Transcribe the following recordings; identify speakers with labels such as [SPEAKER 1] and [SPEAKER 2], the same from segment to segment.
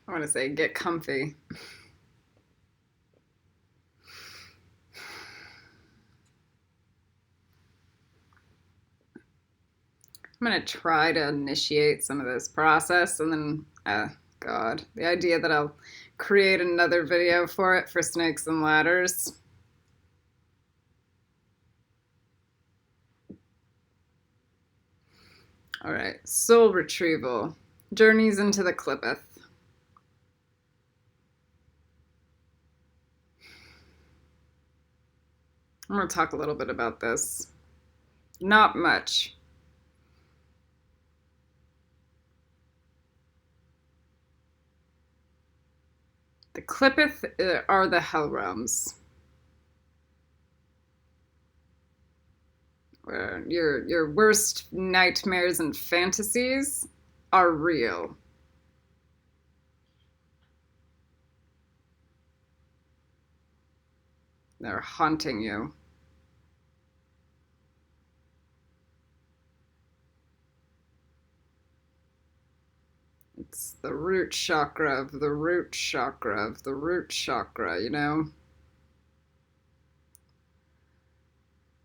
[SPEAKER 1] I want to say get comfy. I'm going to try to initiate some of this process and then, God, the idea that I'll create another video for it for snakes and ladders. All right, soul retrieval, journeys into the Qlippotth. I'm going to talk a little bit about this. Not much. The Qlippotth are the hell realms, where your worst nightmares and fantasies are real. They're haunting you. It's the root chakra of the root chakra of the root chakra, you know?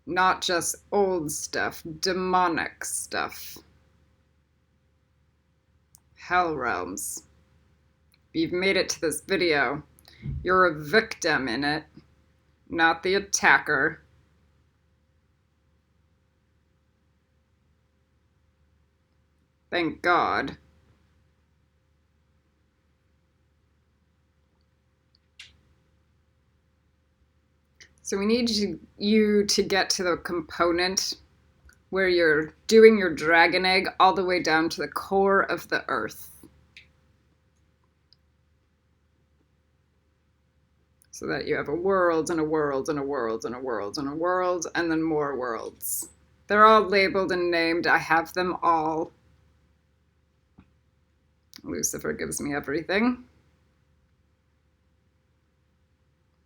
[SPEAKER 1] Not just old stuff, demonic stuff. Hell realms. If you've made it to this video, you're a victim in it, not the attacker. Thank God. So we need you to get to the component where you're doing your dragon egg all the way down to the core of the earth. So that you have a world and a world and a world and a world and a world and then more worlds. They're all labeled and named. I have them all. Lucifer gives me everything.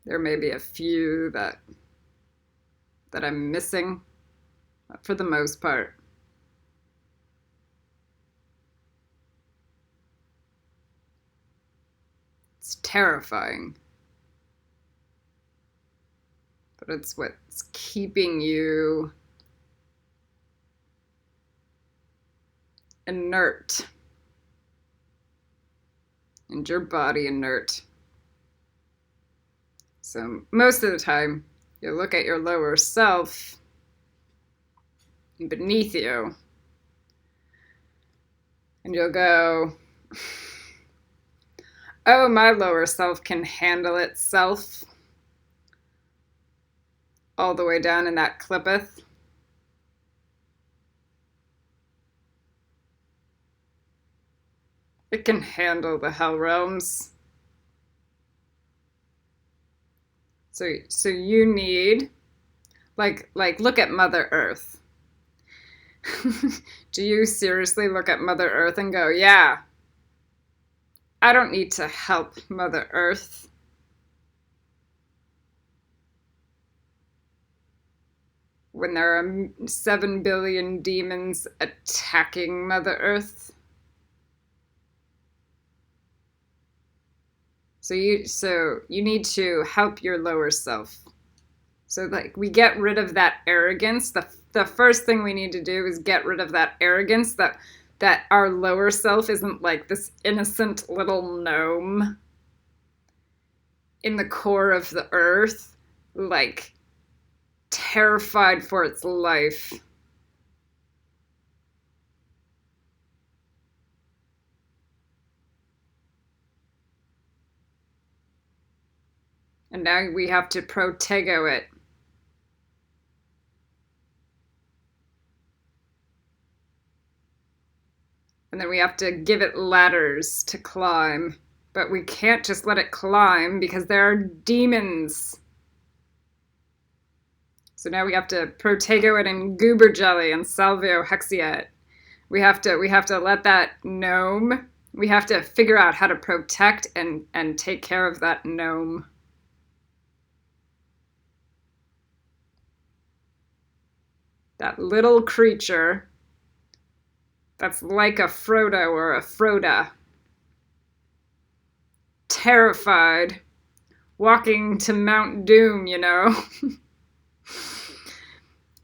[SPEAKER 1] There may be a few that I'm missing, but for the most part. It's terrifying. But it's what's keeping you inert. And your body inert. So most of the time, you look at your lower self beneath you, and you'll go, oh, my lower self can handle itself all the way down in that Qlippotth. It can handle the hell realms. So you need, like look at Mother Earth. Do you seriously look at Mother Earth and go, yeah, I don't need to help Mother Earth? When there are 7 billion demons attacking Mother Earth? So you need to help your lower self. So like we get rid of that arrogance. The first thing we need to do is get rid of that arrogance that our lower self isn't like this innocent little gnome in the core of the earth, like terrified for its life. And now we have to protego it. And then we have to give it ladders to climb. But we can't just let it climb because there are demons. So now we have to protego it in goober jelly and salvio hexia it. We have to let that gnome, we have to figure out how to protect and take care of that gnome. That little creature that's like a Frodo or a Froda. terrified, walking to Mount Doom, you know,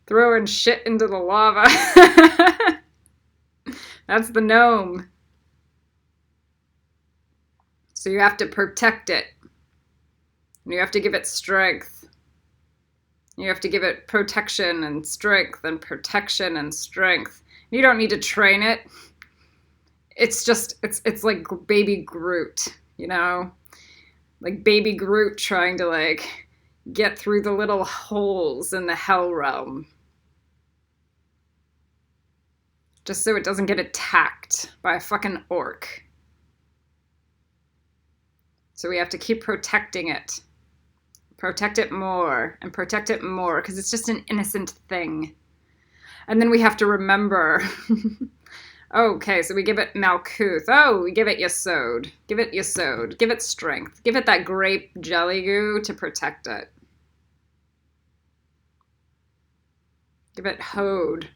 [SPEAKER 1] throwing shit into the lava. That's the gnome. So you have to protect it. And you have to give it strength. You have to give it protection and strength and protection and strength. You don't need to train it. It's just, it's like baby Groot, you know? Like baby Groot trying to like get through the little holes in the hell realm. Just so it doesn't get attacked by a fucking orc. So we have to keep protecting it. Protect it more and protect it more because it's just an innocent thing. And then we have to remember. Okay, so we give it Malkuth. Oh, we give it Yesod. Give it Yesod. Give it strength. Give it that grape jelly goo to protect it. Give it Hod.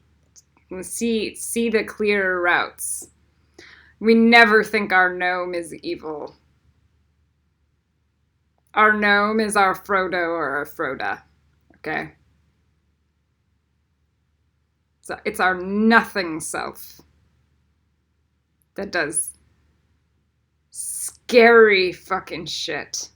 [SPEAKER 1] See the clear routes. We never think our gnome is evil. Our gnome is our Frodo or our Froda, okay? So it's our nothing self that does scary fucking shit.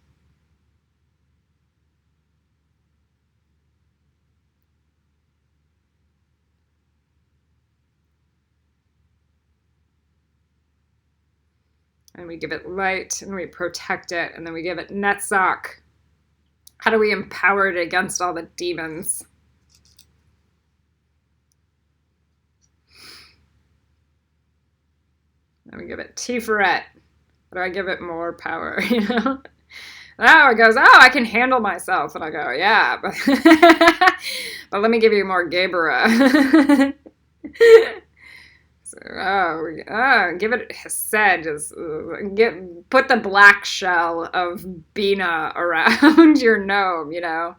[SPEAKER 1] And we give it light, and we protect it, and then we give it Netzach. How do we empower it against all the demons? And we give it Tiferet. How do I give it more power, you know? Oh, it goes, oh, I can handle myself. And I go, yeah, but, but let me give you more Gabera. So, give it Hesed. Put the black shell of Bina around your gnome, you know?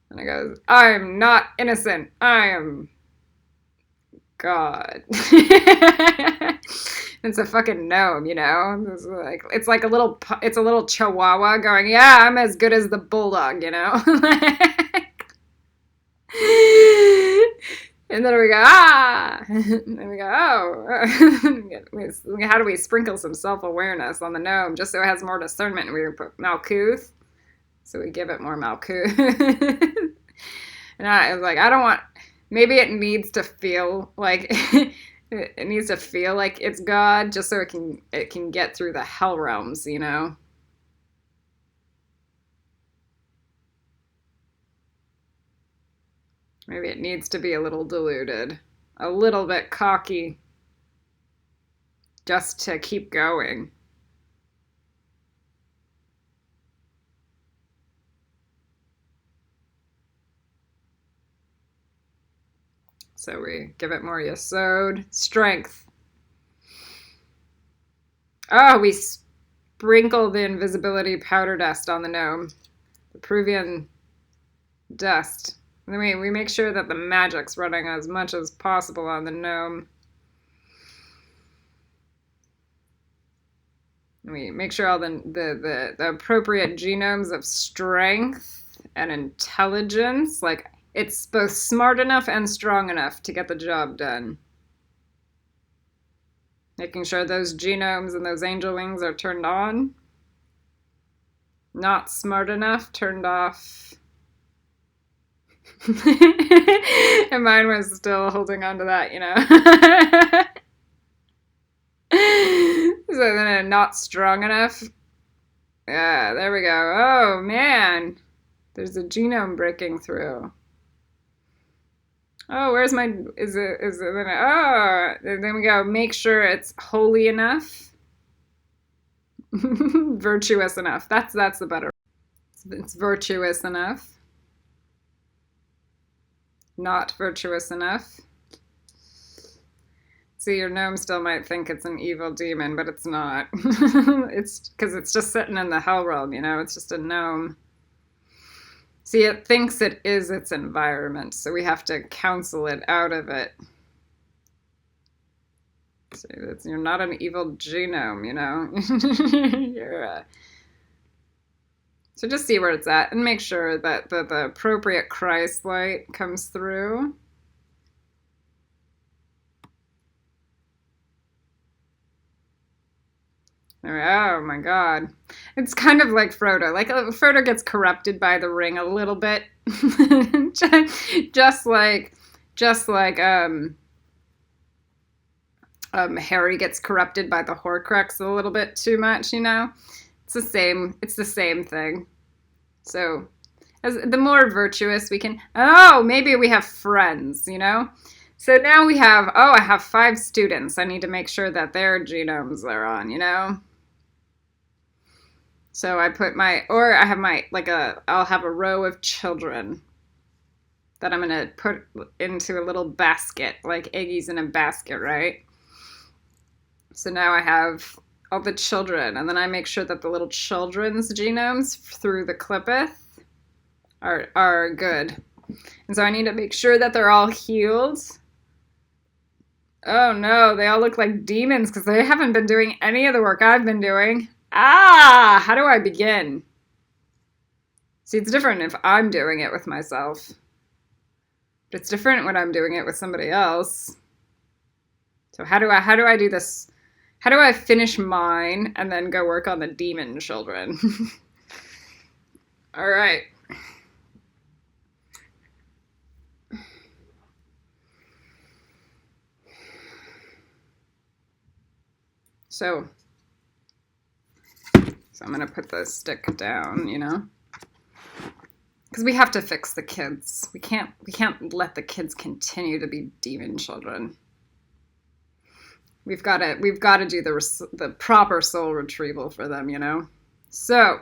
[SPEAKER 1] And it goes, I'm not innocent. I am God. It's a fucking gnome, you know? It's like a little chihuahua going, yeah, I'm as good as the bulldog, you know? And then we go, ah! And then we go, oh. How do we sprinkle some self-awareness on the gnome just so it has more discernment? And we put Malkuth. So we give it more Malkuth. And I was like, I don't want, maybe it needs to feel like, it needs to feel like it's God just so it can get through the hell realms, you know? Maybe it needs to be a little deluded, a little bit cocky, just to keep going. So we give it more Yesod. Strength. Oh, we sprinkle the invisibility powder dust on the gnome. The Peruvian dust. And then we make sure that the magic's running as much as possible on the gnome. And we make sure all the appropriate genomes of strength and intelligence, like it's both smart enough and strong enough to get the job done. Making sure those genomes and those angel wings are turned on. Not smart enough, turned off. And mine was still holding on to that, you know. So then not strong enough. Yeah, there we go. Oh, man. There's a genome breaking through. Oh, where's my, oh, and then we go, make sure it's holy enough. Virtuous enough. That's the better. It's virtuous enough. Not virtuous enough. See, your gnome still might think it's an evil demon, but it's not. It's because it's just sitting in the hell realm, you know? It's just a gnome. See, it thinks it is its environment, so we have to counsel it out of it. So you're not an evil genome, you know. So just see where it's at and make sure that the appropriate Christ light comes through. Oh my God. It's kind of like Frodo. Like Frodo gets corrupted by the ring a little bit. just like Harry gets corrupted by the Horcrux a little bit too much, you know? It's the same thing. So as the more virtuous we can, maybe we have friends, you know? So now we have, I have 5 students. I need to make sure that their genomes are on, you know? So I put I'll have a row of children that I'm going to put into a little basket, like eggies in a basket, right? So now I have all the children, and then I make sure that the little children's genomes through the QLIPPOTH are good. And so I need to make sure that they're all healed. Oh no, they all look like demons because they haven't been doing any of the work I've been doing. How do I begin? See, it's different if I'm doing it with myself. But it's different when I'm doing it with somebody else. So how do I do this? How do I finish mine and then go work on the demon children? All right. So I'm going to put the stick down, you know? Because we have to fix the kids. We can't let the kids continue to be demon children. We've got to do the proper soul retrieval for them, you know? So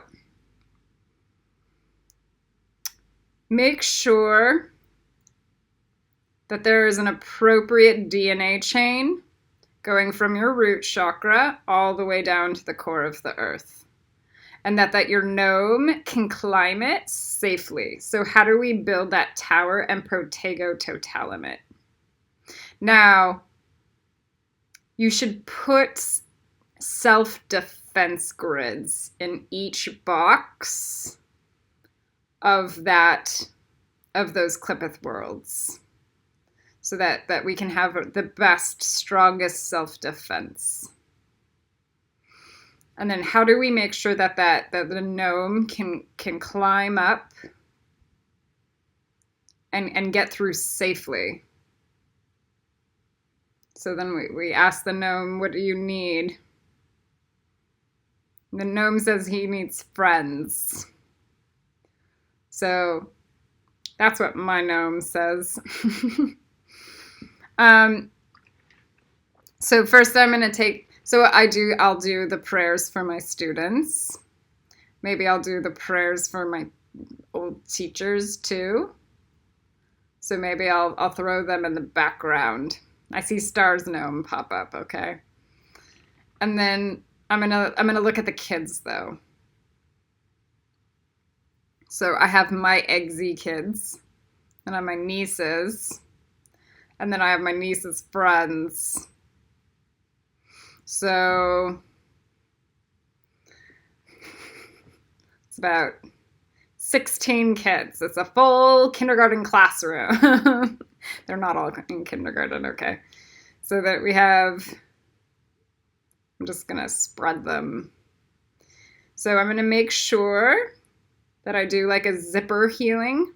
[SPEAKER 1] make sure that there is an appropriate DNA chain going from your root chakra all the way down to the core of the earth. And that your gnome can climb it safely. So how do we build that tower and protego totalum it? Now, you should put self-defense grids in each box of those QLIPPOTH worlds. So that we can have the best, strongest self-defense. And then how do we make sure that the gnome can climb up and get through safely? So then we ask the gnome, what do you need? And the gnome says he needs friends. So that's what my gnome says. So first I'm going to I'll do the prayers for my students. Maybe I'll do the prayers for my old teachers too. So maybe I'll throw them in the background. I see Star's gnome pop up, okay? And then I'm gonna look at the kids though. So I have my eggsy kids, and I have my nieces, and then I have my niece's friends. So it's about 16 kids. It's a full kindergarten classroom. They're not all in kindergarten, okay? So that we have, I'm just gonna spread them. So I'm gonna make sure that I do like a zipper healing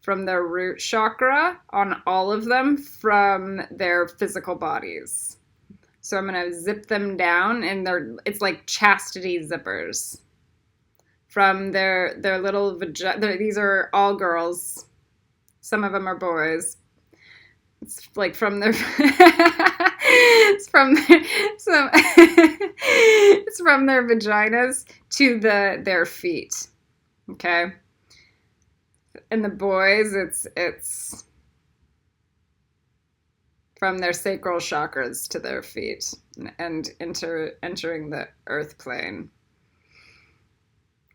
[SPEAKER 1] from their root chakra on all of them from their physical bodies. So I'm gonna zip them down, and it's like chastity zippers from their little vagina. These are all girls. Some of them are boys. It's like from their it's from their vaginas to their feet. Okay. And the boys, it's from their sacral chakras to their feet and entering the earth plane.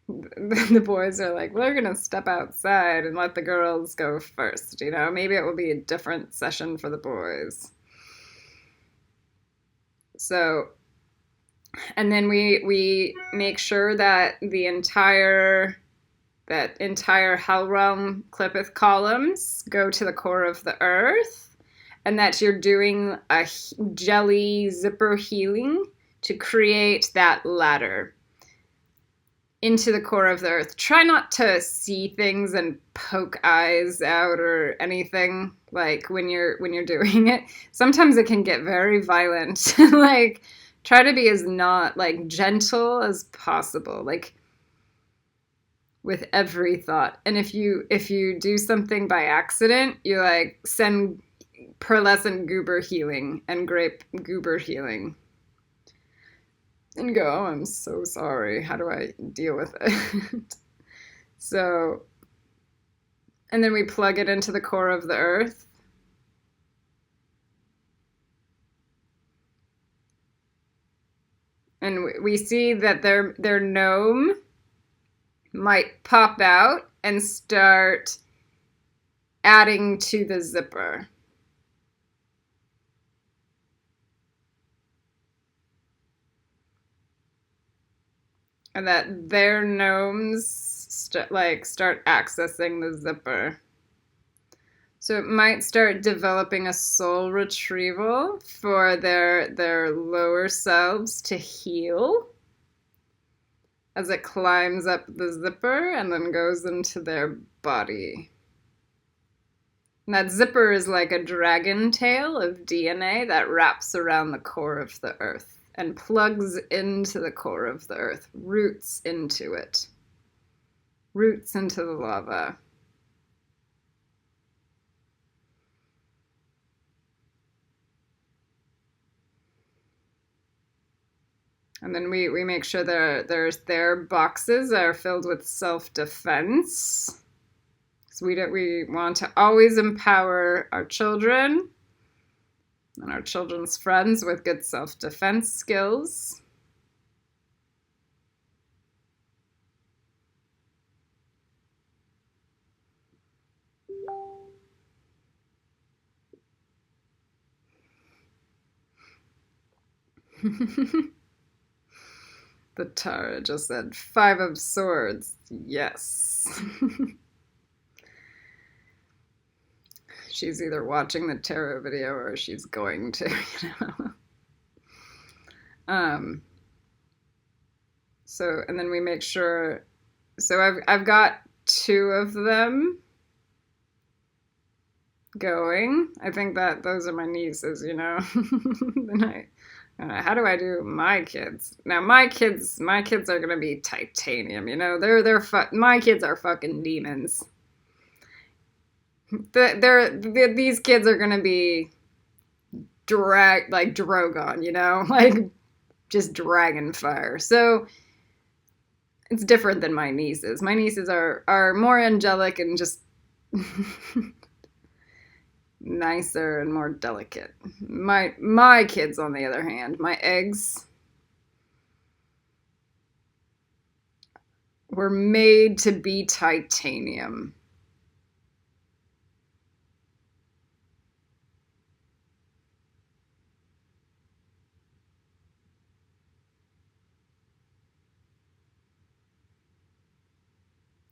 [SPEAKER 1] The boys are like, we're gonna step outside and let the girls go first, you know? Maybe it will be a different session for the boys. So, and then we make sure that the entire hell realm Qlippotth columns go to the core of the earth, and that you're doing a jelly zipper healing to create that ladder into the core of the earth. Try not to see things and poke eyes out or anything, like when you're doing it. Sometimes it can get very violent. Like, try to be as not like gentle as possible, like with every thought. And if you do something by accident, you like send pearlescent goober healing and grape goober healing and go, oh, I'm so sorry. How do I deal with it? So, and then we plug it into the core of the earth. And we see that their gnome might pop out and start adding to the zipper. And that their gnomes start accessing the zipper. So it might start developing a soul retrieval for their lower selves to heal as it climbs up the zipper and then goes into their body. And that zipper is like a dragon tail of DNA that wraps around the core of the earth and plugs into the core of the earth, roots into it, roots into the lava. And then we make sure their boxes are filled with self-defense. So we want to always empower our children and our children's friends with good self-defense skills. The Tara just said 5 of Swords. Yes. She's either watching the tarot video or she's going to, So, and then we make sure, so I've got 2 of them going. I think that those are my nieces, Then how do I do my kids? Now my kids are gonna be titanium, my kids are fucking demons. These kids are gonna be like Drogon, like just dragon fire. So it's different than my nieces. My nieces are more angelic and just nicer and more delicate. My kids, on the other hand, my eggs, were made to be titanium.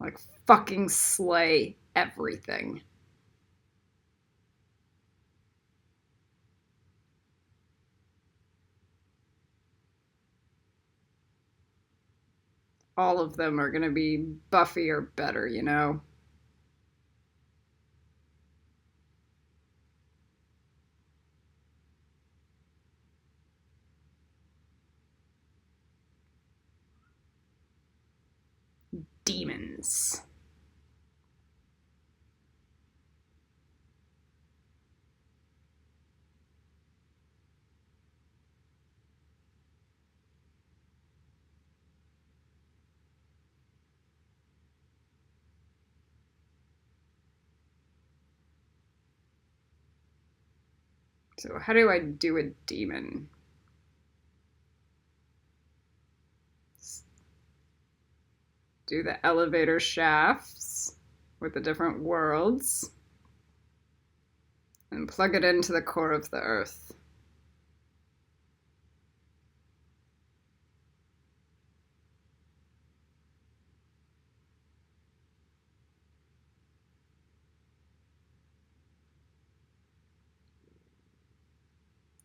[SPEAKER 1] Like fucking slay everything. All of them are gonna be Buffy or better, Demons. So how do I do a demon? Do the elevator shafts with the different worlds and plug it into the core of the earth.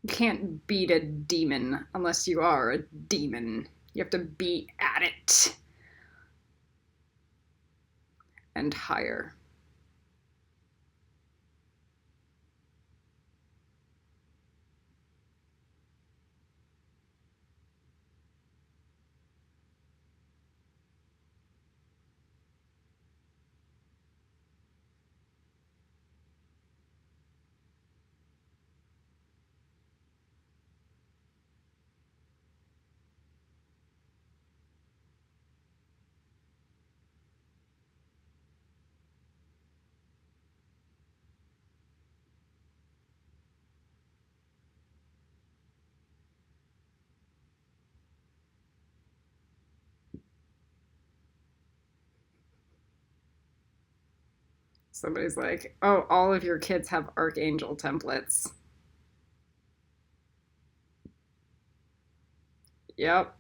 [SPEAKER 1] You can't beat a demon unless you are a demon. You have to be at it. And higher. Somebody's like, oh, all of your kids have archangel templates. Yep.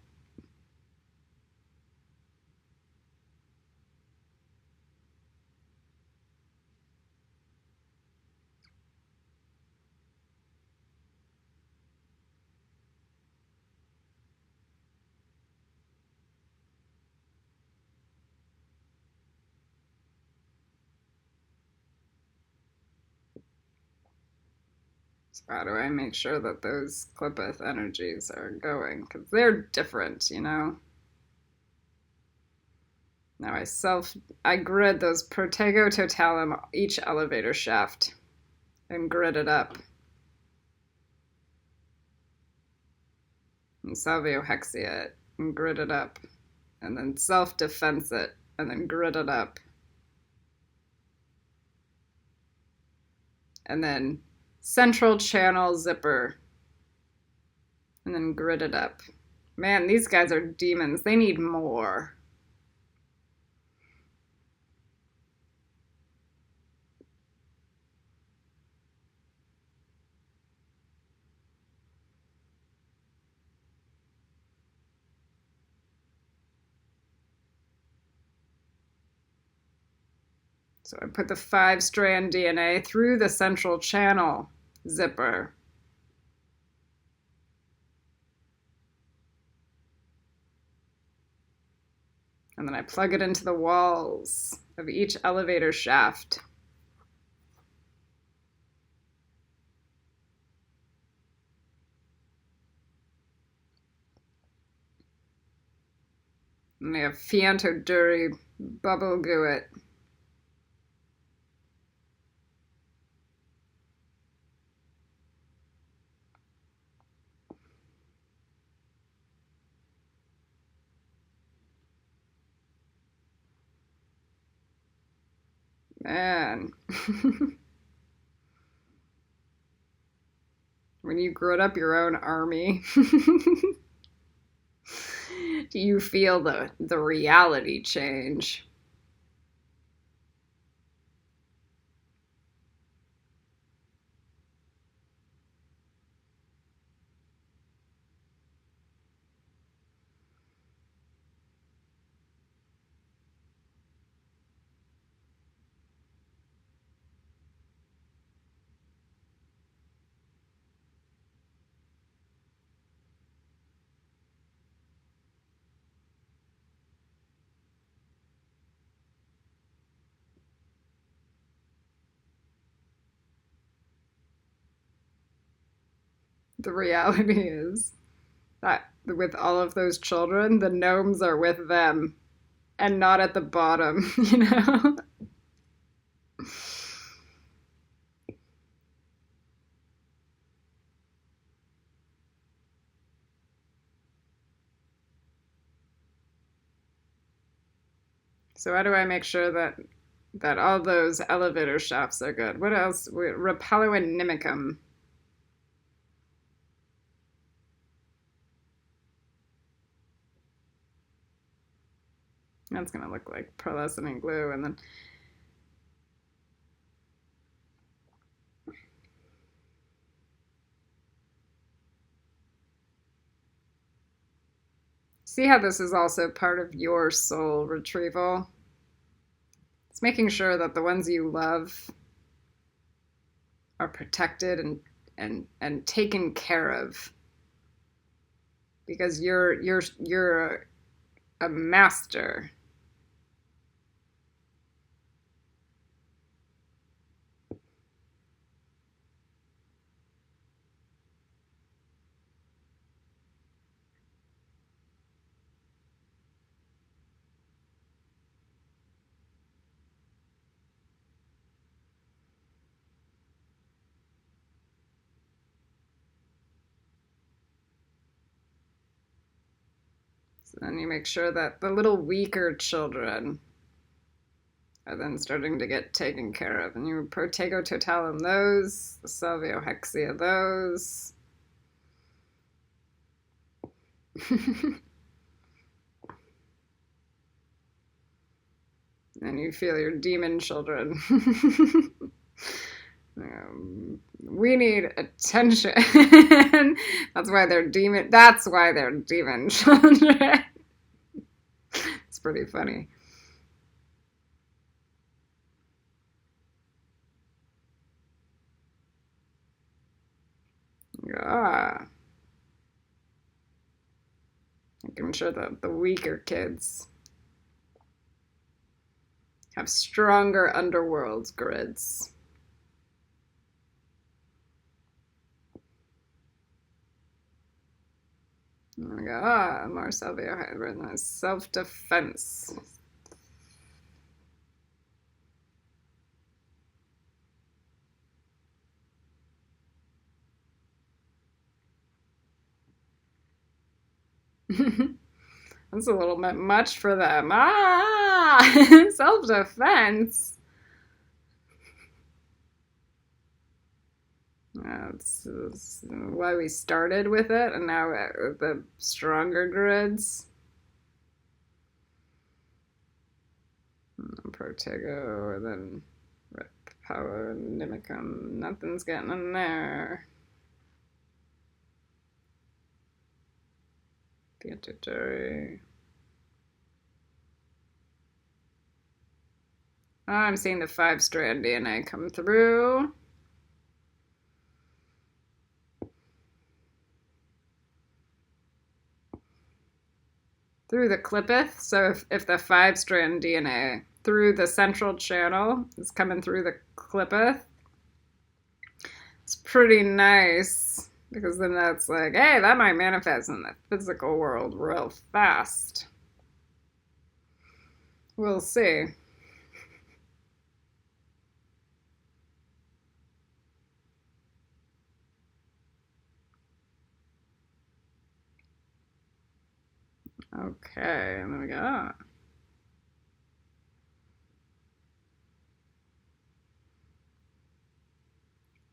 [SPEAKER 1] So how do I make sure that those QLIPPOTH energies are going? Because they're different, you know? Now I grid those Protego Totalum each elevator shaft and grid it up. And Salvio Hexia it and grid it up. And then self-defense it and then grid it up. And then central channel zipper and then grid it up. Man, these guys are demons. They need more. So I put the 5-strand DNA through the central channel zipper. And then I plug it into the walls of each elevator shaft. And I have Fianto Duri bubble goo it. Man. When you grid up your own army, do you feel the reality change? The reality is that with all of those children, the gnomes are with them and not at the bottom, you know? So how do I make sure that all those elevator shafts are good? What else? Repello and Nimicum. That's gonna look like pearlescent and glue, and then see how this is also part of your soul retrieval. It's making sure that the ones you love are protected and taken care of, because you're a master. So then you make sure that the little weaker children are then starting to get taken care of. And you Protego Totalum those, the Salviohexia those. And you feel your demon children. We need attention. That's why they're demon. That's why they're demon children. It's pretty funny. Ah, making sure that the weaker kids have stronger underworld grids. Oh my god, more Salvio self-defense. That's a little bit much for them. Ah, self-defense. That's why we started with it, and now with the stronger grids. Protego, and then Rep Power and Nimicum. Nothing's getting in there. Pietatory. Oh, I'm seeing the 5-strand DNA come through. Through the QLIPPOTH. So if the 5-strand DNA through the central channel is coming through the QLIPPOTH, it's pretty nice, because then that's like, hey, that might manifest in the physical world real fast. We'll see. Okay, and then we go.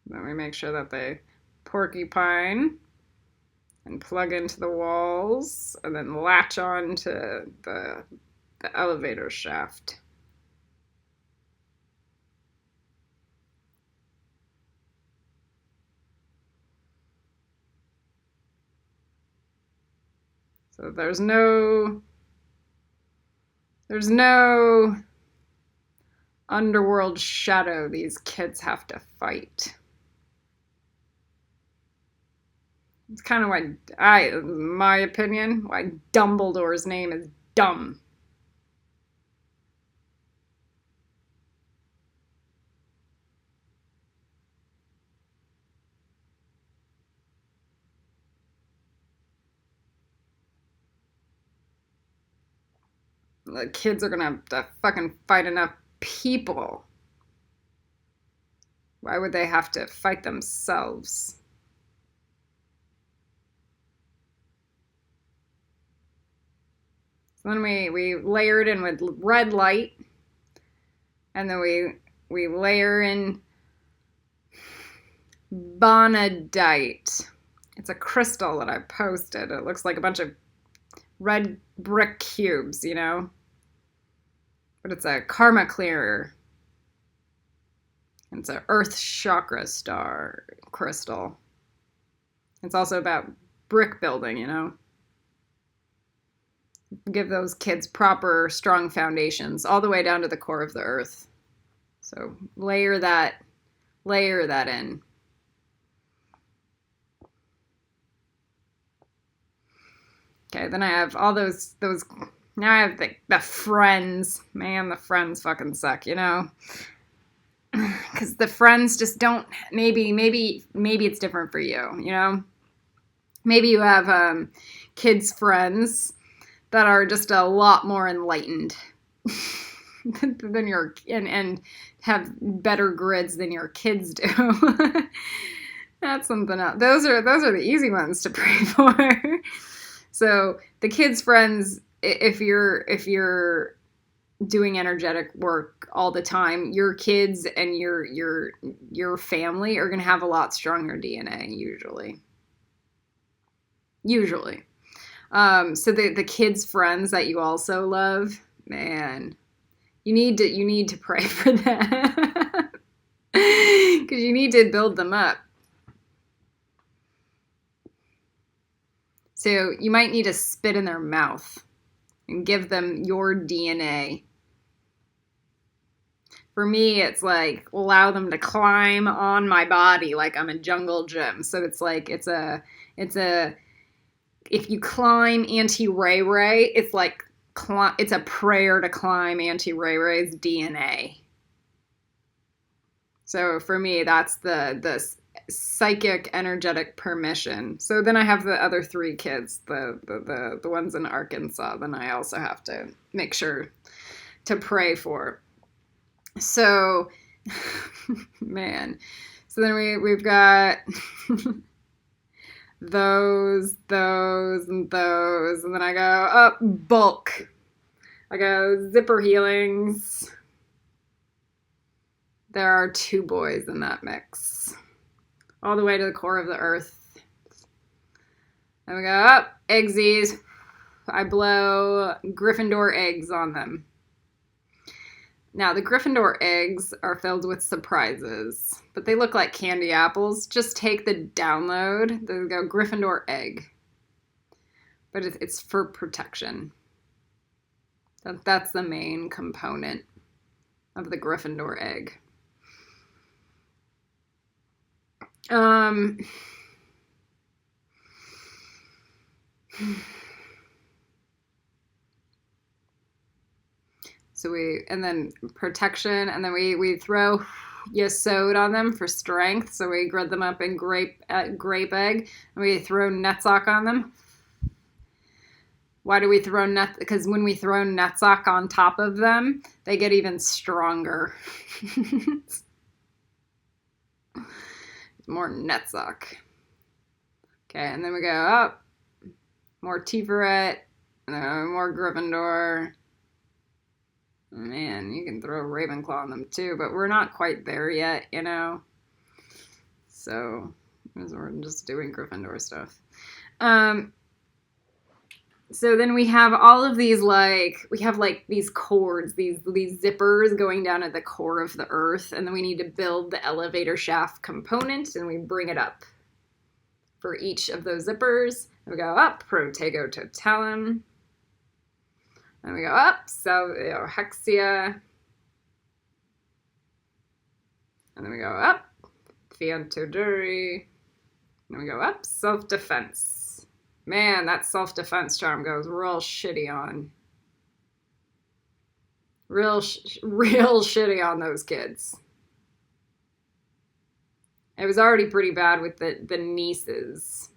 [SPEAKER 1] Then we make sure that they porcupine and plug into the walls, and then latch on to the elevator shaft. So there's no underworld shadow these kids have to fight. It's kind of why my opinion, why Dumbledore's name is dumb. The kids are gonna have to fucking fight enough people. Why would they have to fight themselves? So then we layer it in with red light, and then we layer in Bonadite. It's a crystal that I posted. It looks like a bunch of red brick cubes, you know? But it's a karma clearer. It's an earth chakra star crystal. It's also about brick building, you know? Give those kids proper, strong foundations all the way down to the core of the earth. So layer that in. Okay, then I have all those. Now I have the friends. Man, the friends fucking suck, you know? Because the friends just don't. Maybe it's different for you, you know? Maybe you have kids' friends that are just a lot more enlightened than your and have better grids than your kids do. That's something else. Those are the easy ones to pray for. So the kids' friends, if you're doing energetic work all the time, your kids and your family are gonna have a lot stronger DNA usually. So the kids' friends that you also love, man, you need to pray for them because you need to build them up. So you might need to spit in their mouth and give them your DNA. For me, it's like allow them to climb on my body like I'm a jungle gym. So it's like it's a if you climb Auntie Ray Ray, it's like it's a prayer to climb Auntie Ray Ray's DNA. So for me, that's the psychic energetic permission. So then I have the other 3 kids, the ones in Arkansas. Then I also have to make sure to pray for. So, man. So then we've got those, and those. And then I go up bulk. I go zipper healings. There are 2 boys in that mix. All the way to the core of the earth. And we go up eggsies. I blow Gryffindor eggs on them. Now, the Gryffindor eggs are filled with surprises, but they look like candy apples. Just take the download. They go Gryffindor egg. But it's for protection. That's the main component of the Gryffindor egg. So and then protection, and then we throw Yesod on them for strength. So we grid them up in grape egg, and we throw Netzach on them. Why do we throw Because when we throw Netzach on top of them, they get even stronger. More Netzach. Okay, and then we go up. More Tiferet, and then more Gryffindor. Man, you can throw Ravenclaw on them too, but we're not quite there yet, you know? So, we're just doing Gryffindor stuff. So then we have all of these, we have these cords, these zippers going down at the core of the earth, and then we need to build the elevator shaft component, and we bring it up for each of those zippers. And we go up, Protego Totalum. And we go up, Hexia. And then we go up, Fiantoduri. And we go up, Self-Defense. Man, that self-defense charm goes real shitty on. Real shitty on those kids. It was already pretty bad with the nieces.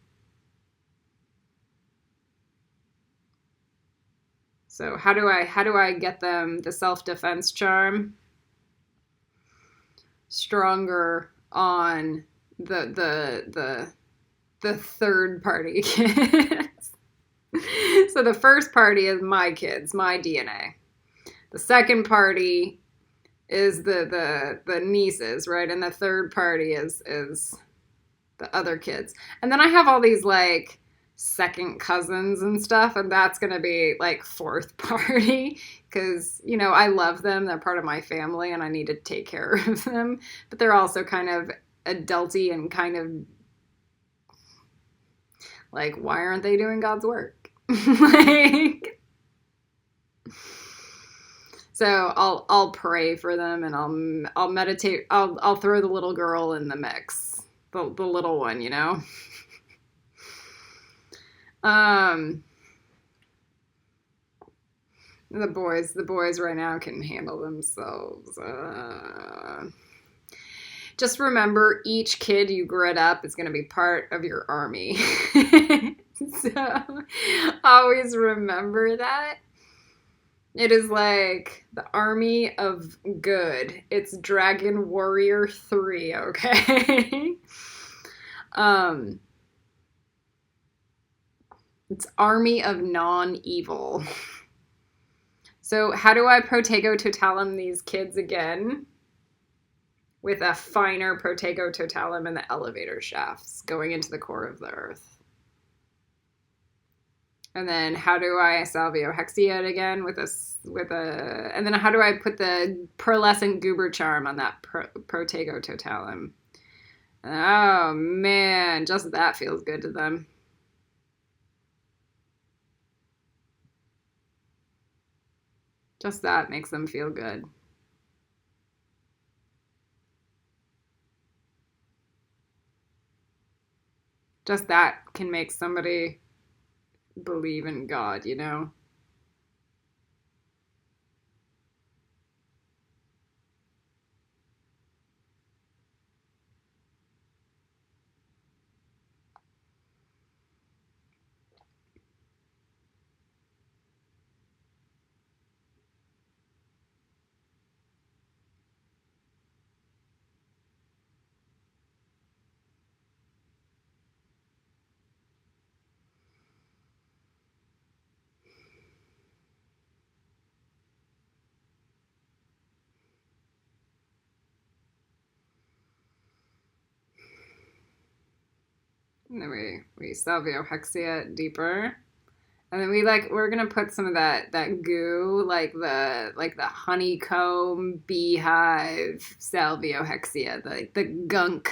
[SPEAKER 1] So how do I get them the self-defense charm stronger on the third party kids? So the first party is my kids, my DNA. The second party is the nieces, right? And the third party is the other kids. And then I have all these second cousins and stuff, and that's gonna be fourth party because I love them, they're part of my family and I need to take care of them, but they're also kind of adulty and kind of why aren't they doing God's work? So I'll pray for them and I'll meditate. I'll throw the little girl in the mix, the little one, The boys right now can handle themselves. Just remember, each kid you grit up is going to be part of your army. So always remember that. It is like the army of good. It's Dragon Warrior 3, okay? It's army of non-evil. So how do I Protego Totalum these kids again? With a finer Protego Totalum in the elevator shafts going into the core of the earth. And then how do I Salvio Hexia it again with a, and then how do I put the Pearlescent Goober Charm on that Protego Totalum? Oh man, just that feels good to them. Just that makes them feel good. Just that can make somebody believe in God, you know? And then we Salvio Hexia it deeper. And then we're gonna put some of that goo, like the honeycomb beehive Salvio Hexia, the gunk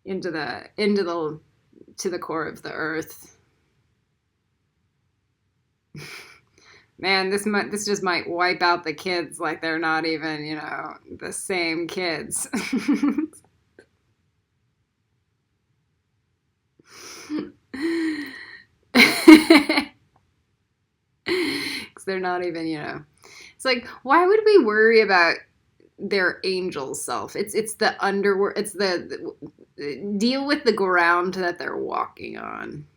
[SPEAKER 1] into the to the core of the earth. Man, this just might wipe out the kids like they're not even, you know, the same kids. Because they're not even, you know. It's like, why would we worry about their angel self? It's the underworld. It's the deal with the ground that they're walking on.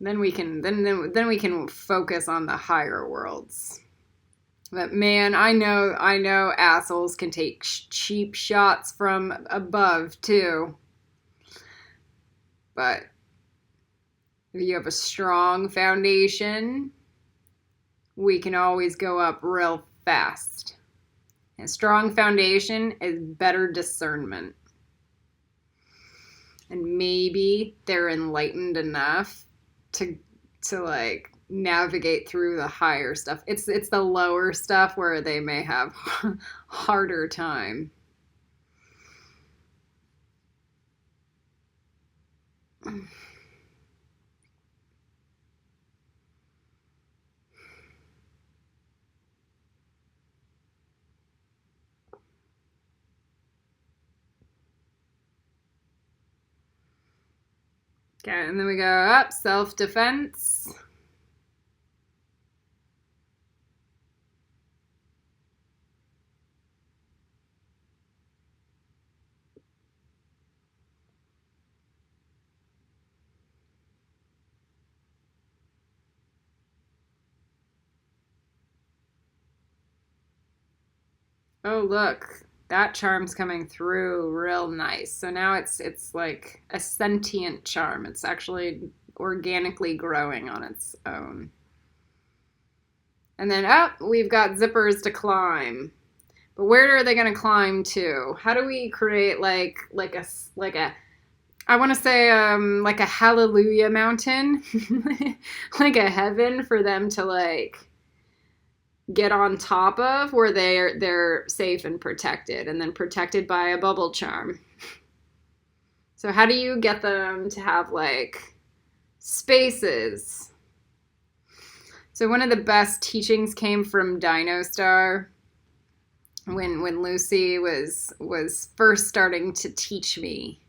[SPEAKER 1] Then we can focus on the higher worlds. But man, I know assholes can take cheap shots from above too. But if you have a strong foundation, we can always go up real fast. A strong foundation is better discernment. And maybe they're enlightened enough to like navigate through the higher stuff. It's the lower stuff where they may have harder time. Okay, and then we go up, self-defense. Oh, look, that charm's coming through real nice. So now it's like a sentient charm. It's actually organically growing on its own. And then we've got zippers to climb. But where are they going to climb to? How do we create like a I want to say like a hallelujah mountain, like a heaven for them to like get on top of, where they're safe and protected, and then protected by a bubble charm. So how do you get them to have like spaces? So one of the best teachings came from Dino Star when Lucy was first starting to teach me.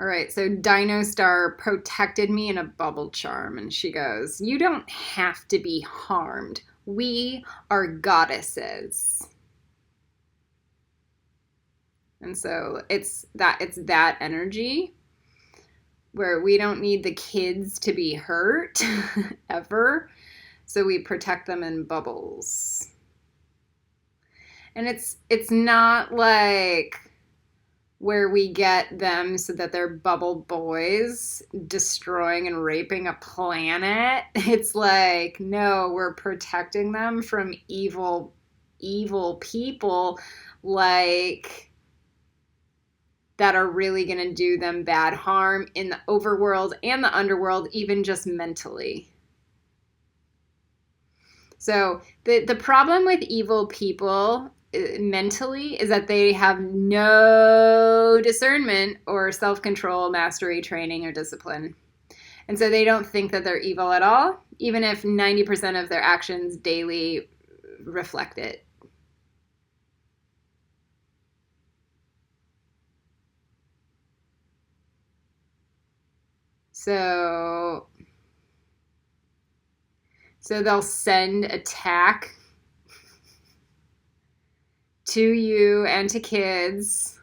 [SPEAKER 1] All right, so Dino Star protected me in a bubble charm, and she goes, "You don't have to be harmed. We are goddesses." And so it's that energy where we don't need the kids to be hurt ever, so we protect them in bubbles. And it's not like where we get them so that they're bubble boys destroying and raping a planet. It's like, no, we're protecting them from evil people, like, that are really going to do them bad harm in the overworld and the underworld, even just mentally. So the problem with evil people mentally is that they have no discernment or self-control, mastery, training, or discipline. And so they don't think that they're evil at all, even if 90% of their actions daily reflect it. So they'll send attack to you and to kids.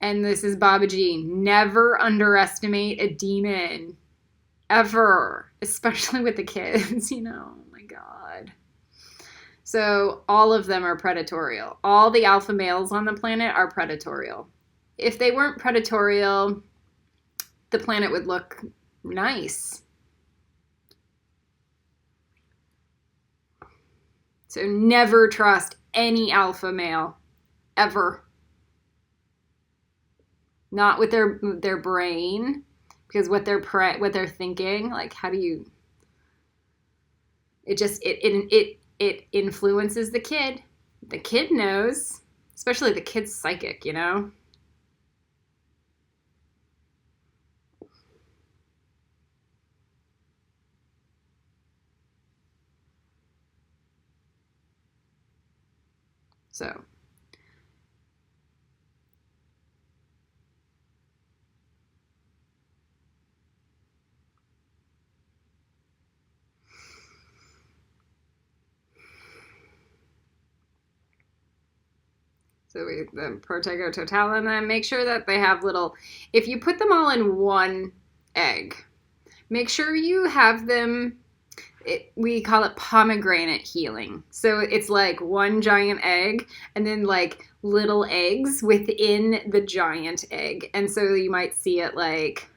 [SPEAKER 1] And this is Baba G. Never underestimate a demon. Ever. Especially with the kids, you know. Oh my God. So all of them are predatorial. All the alpha males on the planet are predatorial. If they weren't predatorial, the planet would look nice. So never trust any alpha male, ever. Not with their brain, because what they're thinking, like, how do you? It influences the kid. The kid knows, especially the kid's psychic, you know. So the Protego Total, and then make sure that they have little, if you put them all in one egg, make sure you have them, we call it pomegranate healing. So it's like one giant egg and then like little eggs within the giant egg. And so you might see it like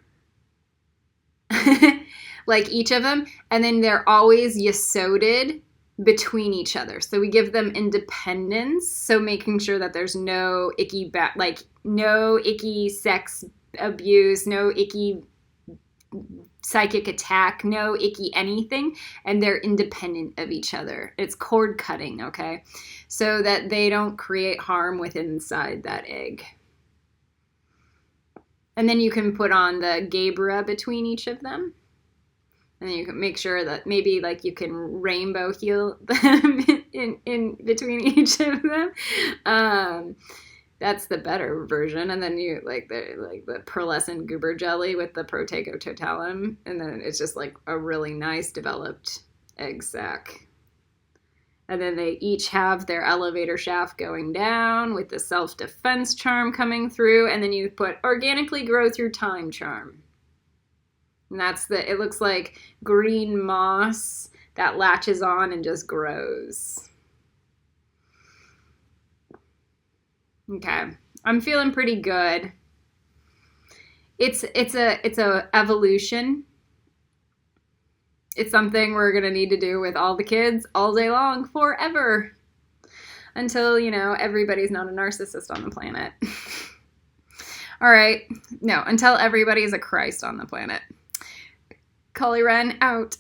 [SPEAKER 1] like each of them, and then they're always yesoded between each other. So we give them independence. So making sure that there's no icky no icky sex abuse, no icky psychic attack, no icky anything, and they're independent of each other. It's cord cutting, okay? So that they don't create harm within inside that egg. And then you can put on the Gabra between each of them. And then you can make sure that maybe like you can rainbow heal them in between each of them. That's the better version. And then you like the pearlescent goober jelly with the Protego Totalum. And then it's just like a really nice developed egg sac. And then they each have their elevator shaft going down with the self-defense charm coming through. And then you put organically grow through time charm. And it looks like green moss that latches on and just grows. Okay, I'm feeling pretty good. It's a evolution. It's something we're gonna need to do with all the kids all day long, forever, until, you know, everybody's not a narcissist on the planet. All right, no, until everybody is a Christ on the planet. Collie Wren out.